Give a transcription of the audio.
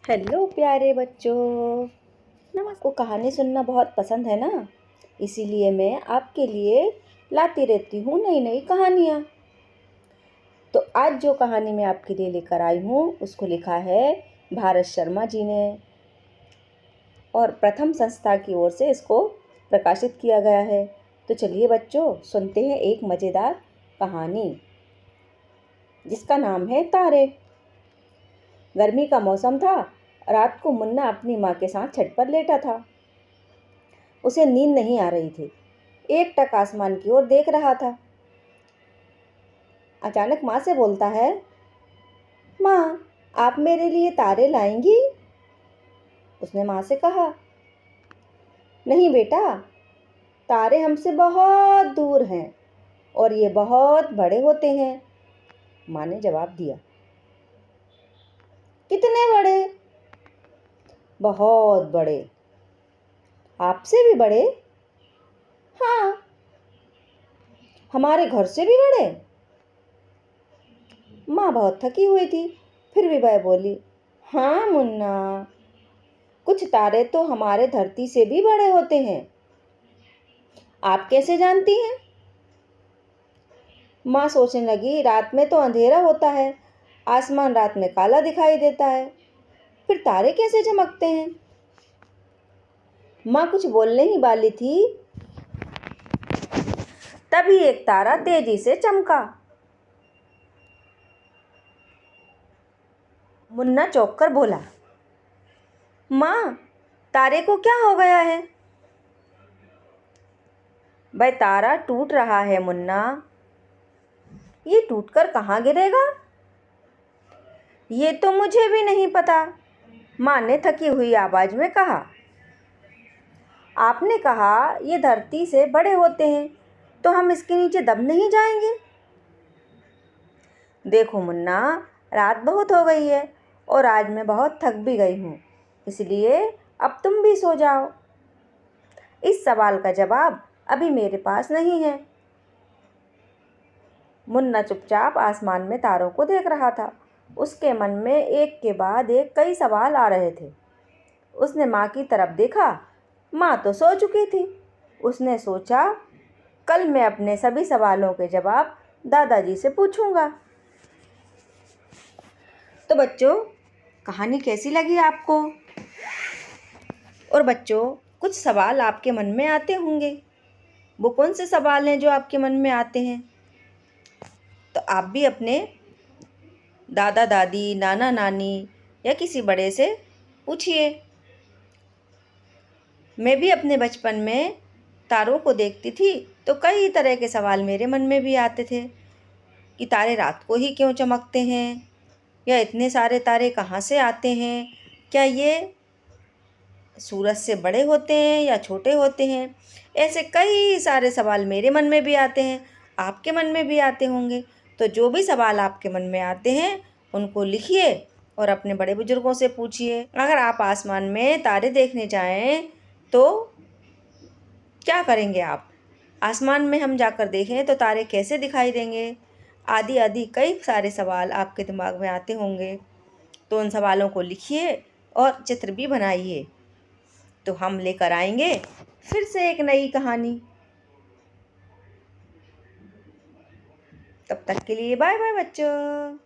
Hello प्यारे बच्चों। नमस्ते। को कहानी सुनना बहुत पसंद है ना, इसीलिए मैं आपके लिए लाती रहती हूँ नई नई कहानियाँ। तो आज जो कहानी मैं आपके लिए लेकर आई हूँ उसको लिखा है भारत शर्मा जी ने, और प्रथम संस्था की ओर से इसको प्रकाशित किया गया है। तो चलिए बच्चों, सुनते हैं एक मज़ेदार कहानी जिसका नाम है तारे। गर्मी का मौसम था। रात को मुन्ना अपनी माँ के साथ छत पर लेटा था। उसे नींद नहीं आ रही थी। एकटक आसमान की ओर देख रहा था। अचानक माँ से बोलता है, माँ, आप मेरे लिए तारे लाएंगी? उसने माँ से कहा, नहीं बेटा, तारे हमसे बहुत दूर हैं और ये बहुत बड़े होते हैं। माँ ने जवाब दिया। कितने बड़े? बहुत बड़े। आपसे भी बड़े? हाँ। हमारे घर से भी बड़े? माँ बहुत थकी हुई थी, फिर भी वह बोली, हाँ मुन्ना, कुछ तारे तो हमारे धरती से भी बड़े होते हैं। आप कैसे जानती हैं? माँ सोचने लगी, रात में तो अंधेरा होता है, आसमान रात में काला दिखाई देता है, फिर तारे कैसे चमकते हैं? माँ कुछ बोलने ही वाली थी, तभी एक तारा तेजी से चमका। मुन्ना चौंक कर बोला, माँ, तारे को क्या हो गया है? वह तारा टूट रहा है मुन्ना। ये टूटकर कहाँ गिरेगा? ये तो मुझे भी नहीं पता, माँ ने थकी हुई आवाज में कहा। आपने कहा ये धरती से बड़े होते हैं, तो हम इसके नीचे दब नहीं जाएंगे? देखो मुन्ना, रात बहुत हो गई है और आज मैं बहुत थक भी गई हूँ, इसलिए अब तुम भी सो जाओ। इस सवाल का जवाब अभी मेरे पास नहीं है। मुन्ना चुपचाप आसमान में तारों को देख रहा था। उसके मन में एक के बाद एक कई सवाल आ रहे थे। उसने माँ की तरफ देखा। माँ तो सो चुकी थी। उसने सोचा, कल मैं अपने सभी सवालों के जवाब दादाजी से पूछूंगा। तो बच्चों, कहानी कैसी लगी आपको? और बच्चों, कुछ सवाल आपके मन में आते होंगे। वो कौन से सवाल हैं जो आपके मन में आते हैं? तो आप भी अपने दादा दादी, नाना नानी या किसी बड़े से पूछिए। मैं भी अपने बचपन में तारों को देखती थी तो कई तरह के सवाल मेरे मन में भी आते थे कि तारे रात को ही क्यों चमकते हैं, या इतने सारे तारे कहाँ से आते हैं, क्या ये सूरज से बड़े होते हैं या छोटे होते हैं। ऐसे कई सारे सवाल मेरे मन में भी आते हैं, आपके मन में भी आते होंगे। तो जो भी सवाल आपके मन में आते हैं उनको लिखिए और अपने बड़े बुजुर्गों से पूछिए। अगर आप आसमान में तारे देखने जाएं तो क्या करेंगे आप? आसमान में हम जाकर देखें तो तारे कैसे दिखाई देंगे? आदि आदि कई सारे सवाल आपके दिमाग में आते होंगे। तो उन सवालों को लिखिए और चित्र भी बनाइए। तो हम लेकर आएंगे फिर से एक नई कहानी। तब तक के लिए बाय बाय बच्चों।